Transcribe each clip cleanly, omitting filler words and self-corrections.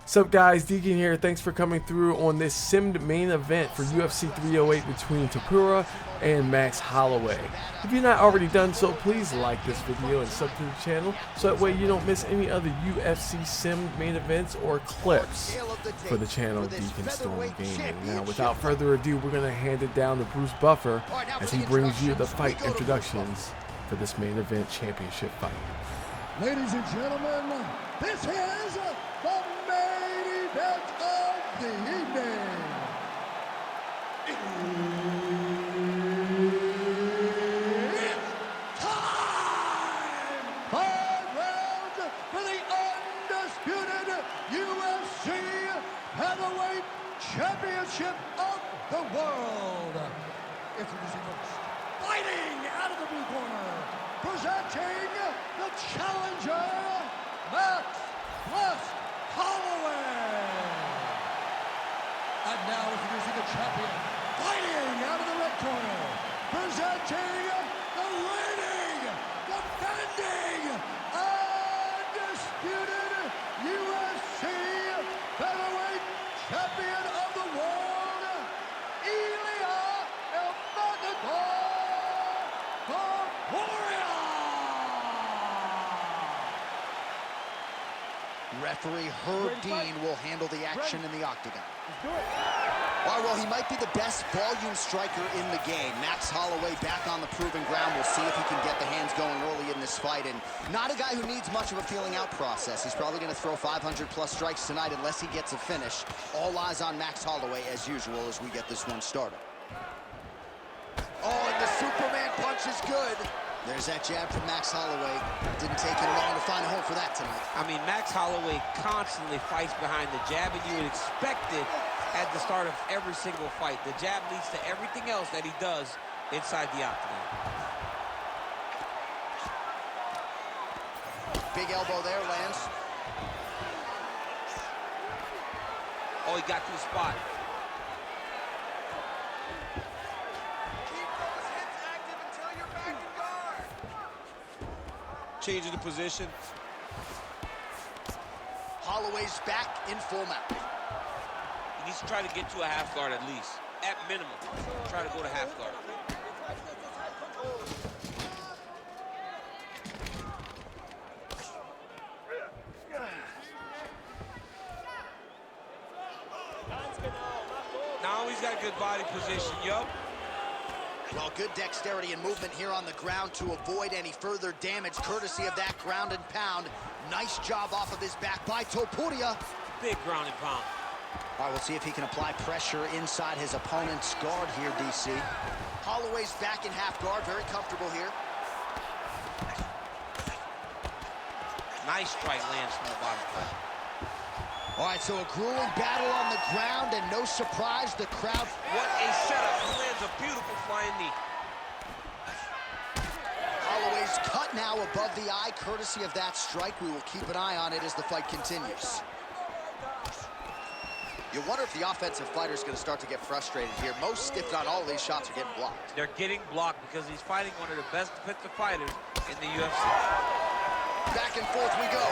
Sup guys, Deacon here. Thanks for coming through on this simmed main event for UFC 308 between Topuria and Max Holloway. If you're not already done so, please like this video and sub to the channel so that way you don't miss any other UFC simmed main events or clips for the channel Deacon Storm Gaming. Now without further ado, we're going to hand it down to Bruce Buffer as he brings you the fight introductions for this main event championship fight. Ladies and gentlemen, this is the main event of the evening. It's time! 5 rounds for the undisputed UFC Featherweight Championship of the world. Introducing first, fighting out of the blue corner, presenting the challenger, Max Holloway. And now introducing the champion, fighting out of the red corner, presenting the reigning, defending, undisputed UFC Featherweight Champion of the world, Ilya Topuria. Referee Herb Dean will handle the action in the octagon. All right, well, he might be the best volume striker in the game. Max Holloway back on the proving ground. We'll see if he can get the hands going early in this fight. And not a guy who needs much of a feeling out process. He's probably going to throw 500-plus strikes tonight unless he gets a finish. All eyes on Max Holloway, as usual, as we get this one started. Oh, and the Superman punch is good. There's that jab from Max Holloway. Didn't take him long to find a home for that tonight. I mean, Max Holloway constantly fights behind the jab, and you would expect it at the start of every single fight. The jab leads to everything else that he does inside the octagon. Big elbow there, lands. Oh, he got to the spot. Changing the position. Holloway's back in full mount. He needs to try to get to a half guard at least. At minimum, try to go to half guard. Now he's got good body position, yup. Well, good dexterity and movement here on the ground to avoid any further damage, courtesy of that ground and pound. Nice job off of his back by Topuria. Big ground and pound. All right, we'll see if he can apply pressure inside his opponent's guard here, DC. Holloway's back in half guard, very comfortable here. Nice strike lands from the bottom plate. All right, so a grueling battle on the ground, and no surprise, the crowd. What a setup. He lands a beautiful flying knee. Holloway's cut now above the eye, courtesy of that strike. We will keep an eye on it as the fight continues. You wonder if the offensive fighter is going to start to get frustrated here. Most, if not all, of these shots are getting blocked. They're getting blocked because he's fighting one of the best defensive fighters in the UFC. Back and forth we go.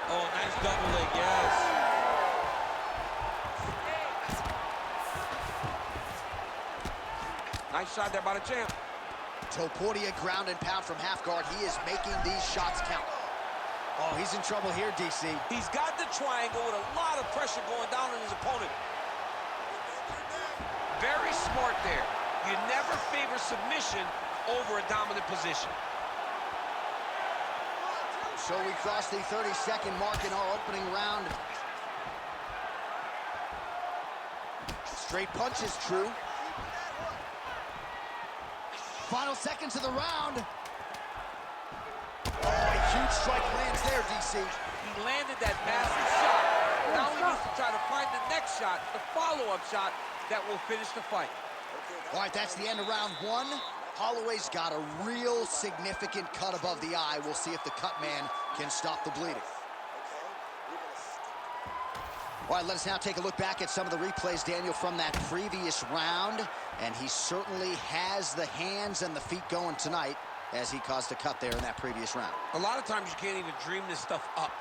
Oh, nice double leg, yes. Nice shot there by the champ. Topuria ground and pound from half guard. He is making these shots count. Oh, he's in trouble here, DC. He's got the triangle with a lot of pressure going down on his opponent. Very smart there. You never favor submission over a dominant position. So we crossed the 30-second mark in our opening round. Straight punch is true. Final seconds of the round. Oh, a huge strike lands there, DC. He landed that massive shot. Now he needs to try to find the next shot, the follow-up shot that will finish the fight. All right, that's the end of round one. Holloway's got a real significant cut above the eye. We'll see if the cut man can stop the bleeding. All right, let us now take a look back at some of the replays, Daniel, from that previous round. And he certainly has the hands and the feet going tonight. as he caused a cut there in that previous round. A lot of times you can't even dream this stuff up,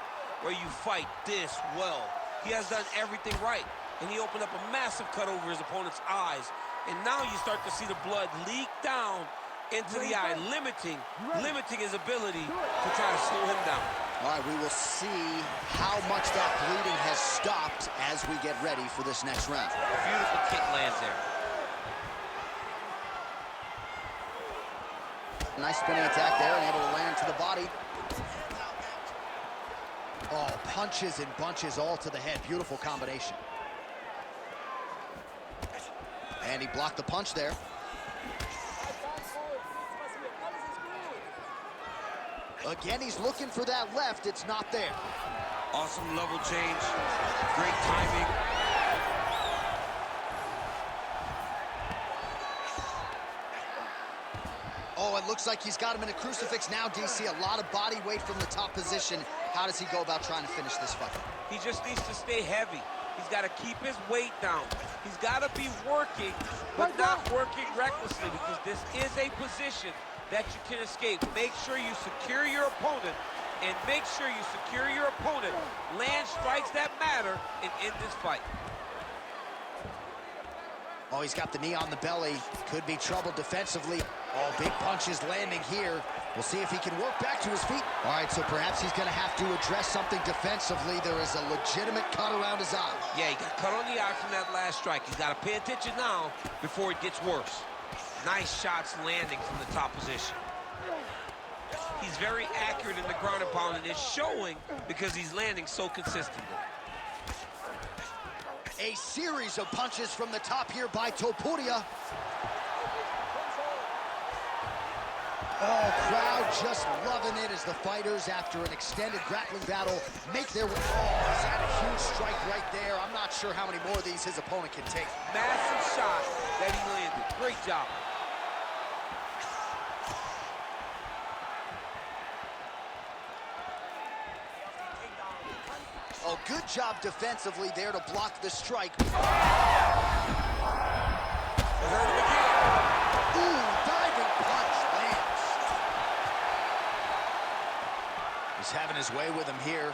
where you fight this well. He has done everything right, and he opened up a massive cut over his opponent's eyes. And now you start to see the blood leak down into the eye, limiting his ability to try to slow him down. All right, we will see how much that bleeding has stopped as we get ready for this next round. Beautiful kick lands there. Nice spinning attack there, and able to land to the body. Oh, punches and bunches all to the head. Beautiful combination. And he blocked the punch there. Again, he's looking for that left. It's not there. Awesome level change. Great timing. Oh, it looks like he's got him in a crucifix now, DC. A lot of body weight from the top position. How does he go about trying to finish this fight? He just needs to stay heavy. He's got to keep his weight down. He's got to be working, but not working recklessly, because this is a position that you can escape. Make sure you secure your opponent, and make sure you secure your opponent. Land strikes that matter and end this fight. Oh, he's got the knee on the belly. Could be trouble defensively. Oh, big punches landing here. We'll see if he can work back to his feet. All right, so perhaps he's going to have to address something defensively. There is a legitimate cut around his eye. Yeah, he got cut on the eye from that last strike. He's got to pay attention now before it gets worse. Nice shots landing from the top position. He's very accurate in the ground and pound, and it's showing because he's landing so consistently. A series of punches from the top here by Topuria. Oh, crowd just loving it as the fighters, after an extended grappling battle, make their way. Oh, he's had a huge strike right there. I'm not sure how many more of these his opponent can take. Massive shot that he landed. Great job. Oh, good job defensively there to block the strike. Ooh, diving punch lands. He's having his way with him here.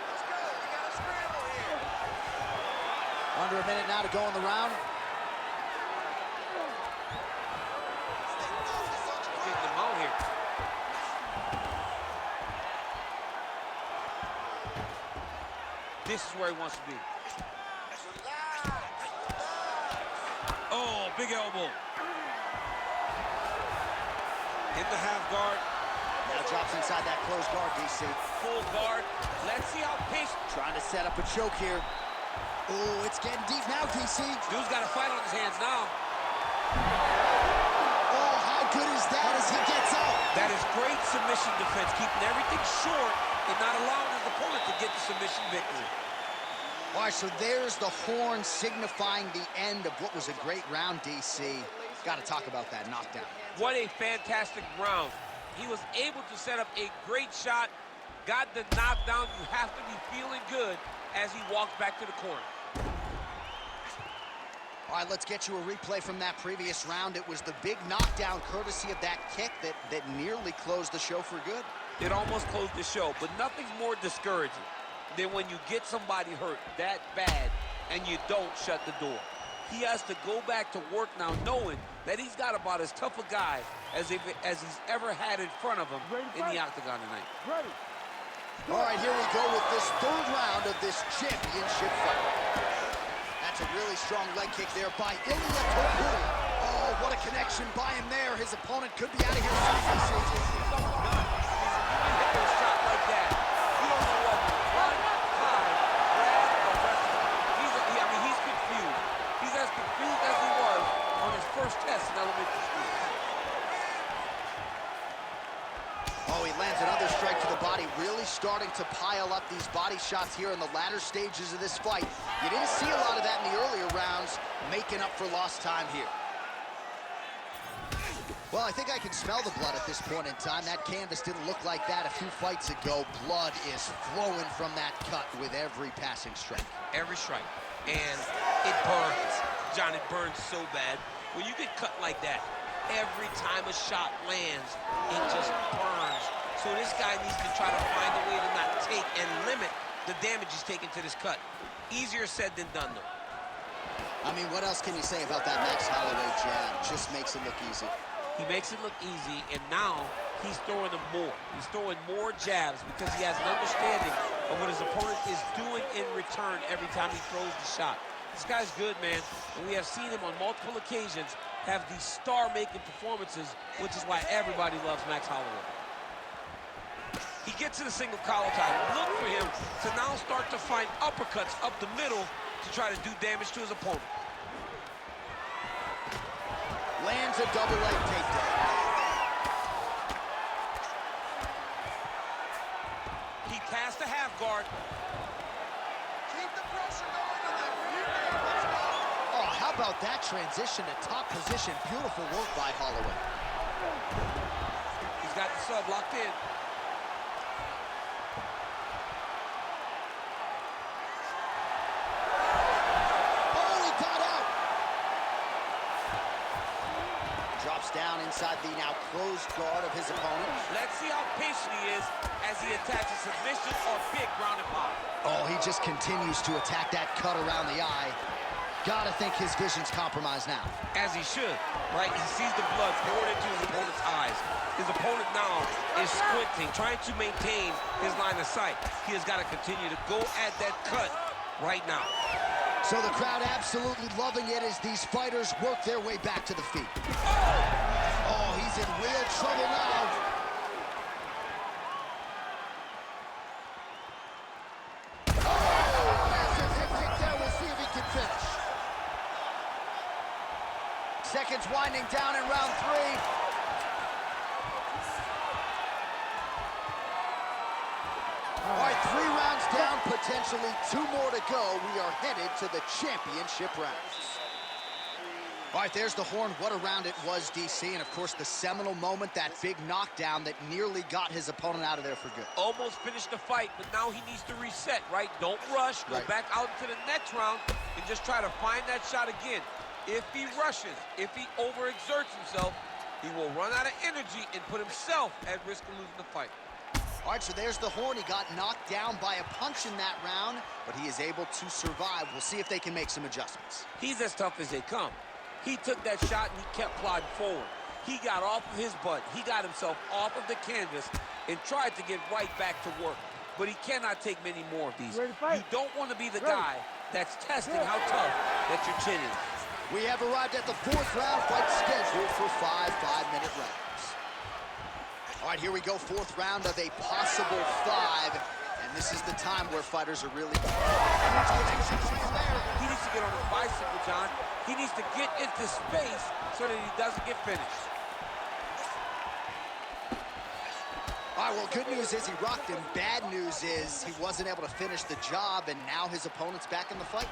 Let's go. We got a scramble here. Under a minute now to go in the round. Getting him out here. This is where he wants to be. Oh, big elbow. In the half guard. Now drops inside that closed guard, DC. Full guard. Let's see how patient. Trying to set up a choke here. Oh, it's getting deep now, DC. Dude's got a fight on his hands now. Oh, how good is that as he gets out? That is great submission defense, keeping everything short and not allowing his opponent to get the submission victory. All right, so there's the horn signifying the end of what was a great round, DC. Got to talk about that knockdown. What a fantastic round. He was able to set up a great shot, got the knockdown. You have to be feeling good as he walks back to the corner. All right, let's get you a replay from that previous round. It was the big knockdown courtesy of that kick that nearly closed the show for good. It almost closed the show, but nothing's more discouraging than when you get somebody hurt that bad and you don't shut the door. He has to go back to work now, knowing that he's got about as tough a guy as he's ever had in front of him in the octagon tonight. Ready. All right, here we go with this third round of this championship fight. That's a really strong leg kick there by Ilya Topuria. Oh, what a connection by him there. His opponent could be out of here soon. Oh, he lands another strike to the body, really starting to pile up these body shots here in the latter stages of this fight. You didn't see a lot of that in the earlier rounds, making up for lost time here. Well, I think I can smell the blood at this point in time. That canvas didn't look like that a few fights ago. Blood is flowing from that cut with every passing strike. Every strike. And it burns. John, it burns so bad. When you get cut like that, every time a shot lands, it just burns. So this guy needs to try to find a way to not take and limit the damage he's taking to this cut. Easier said than done, though. I mean, what else can you say about that Max Holloway jab? Just makes it look easy. He makes it look easy, and now he's throwing them more. He's throwing more jabs because he has an understanding of what his opponent is doing in return every time he throws the shot. This guy's good, man, and we have seen him on multiple occasions have these star-making performances, which is why everybody loves Max Holloway. He gets to the single collar tie. Look for him to now start to find uppercuts up the middle to try to do damage to his opponent. Lands a double leg takedown. He passed the half guard. Keep the pressure going on that rear end. Let's go. Oh, how about that transition to top position? Beautiful work by Holloway. He's got the sub locked in. Down inside the now closed guard of his opponent. Let's see how patient he is as he attacks a submission or big ground and pound. Oh, he just continues to attack that cut around the eye. Gotta think his vision's compromised now. As he should, right? He sees the blood poured into his opponent's eyes. His opponent now is squinting, trying to maintain his line of sight. He has got to continue to go at that cut right now. So the crowd absolutely loving it as these fighters work their way back to the feet. Oh, he's in real trouble now. Oh, massive hip kick there. We'll see if he can finish. Seconds winding down in round 3. All right, 3 rounds down, potentially 2 more to go. We are headed to the championship rounds. All right, there's the horn. What a round it was, DC. And, of course, the seminal moment, that big knockdown that nearly got his opponent out of there for good. Almost finished the fight, but now he needs to reset, right? Don't rush. Go back out into the next round and just try to find that shot again. If he rushes, if he overexerts himself, he will run out of energy and put himself at risk of losing the fight. All right, so there's the horn. He got knocked down by a punch in that round, but he is able to survive. We'll see if they can make some adjustments. He's as tough as they come. He took that shot and he kept plodding forward. He got off of his butt. He got himself off of the canvas and tried to get right back to work. But he cannot take many more of these. You don't want to be the guy that's testing how tough that your chin is. We have arrived at the 4th round, fight scheduled for 5 5-minute rounds. All right, here we go, 4th round of a possible 5. And this is the time where fighters are really... He needs to get on his bicycle, John. He needs to get into space so that he doesn't get finished. All right, well, good news is he rocked him. Bad news is he wasn't able to finish the job, and now his opponent's back in the fight.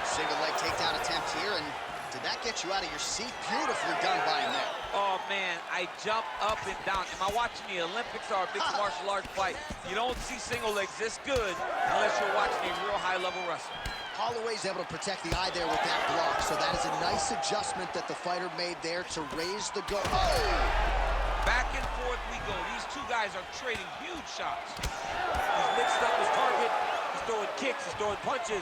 Single leg takedown attempt here, and did that get you out of your seat? Beautifully done by him there. Oh, man, I jumped up and down. Am I watching the Olympics or a mixed martial arts fight? You don't see single legs this good unless you're watching a real high-level wrestler. Holloway's able to protect the eye there with that block, so that is a nice adjustment that the fighter made there to raise the guard. Oh! Back and forth we go. These two guys are trading huge shots. He's mixed up his target. He's throwing kicks. He's throwing punches.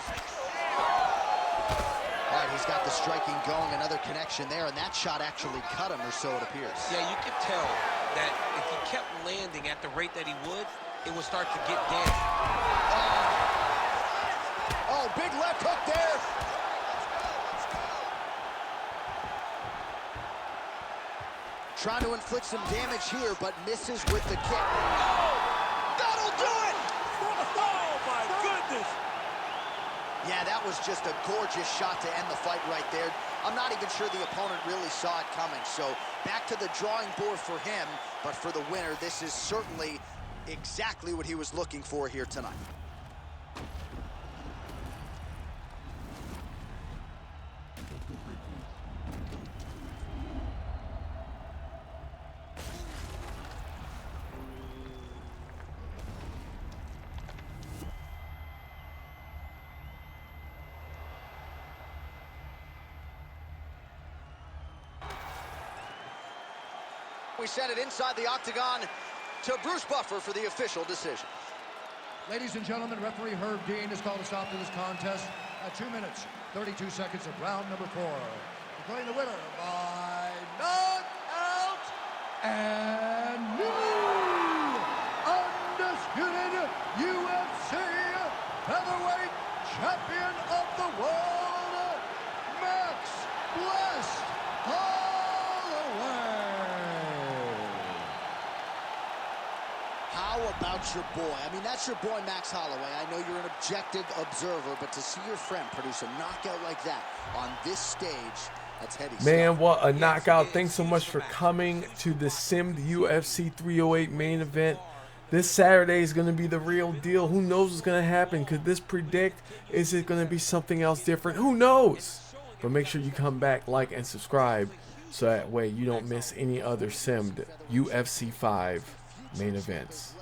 All right, he's got the striking going, another connection there, and that shot actually cut him, or so it appears. Yeah, you can tell that if he kept landing at the rate that he would, it would start to get damaged. Oh, big left hook there. Trying to inflict some damage here, but misses with the kick. Oh, that'll do it! Oh, my goodness! Yeah, that was just a gorgeous shot to end the fight right there. I'm not even sure the opponent really saw it coming. So back to the drawing board for him, but for the winner, this is certainly exactly what he was looking for here tonight. We send it inside the octagon to Bruce Buffer for the official decision. Ladies and gentlemen, referee Herb Dean has called a stop to this contest at 2 minutes, 32 seconds of round number 4. Declaring the winner by knockout and new undisputed UFC Featherweight Champion of the world, Max Blessed Holloway. How about your boy? I mean, that's your boy, Max Holloway. I know you're an objective observer, but to see your friend produce a knockout like that on this stage, that's heady stuff. Man, what a knockout. Thanks so much for coming to the Simmed UFC 308 main event. This Saturday is going to be the real deal. Who knows what's going to happen? Could this predict? Is it going to be something else different? Who knows? But make sure you come back, like, and subscribe so that way you don't miss any other Simmed UFC 5 main events.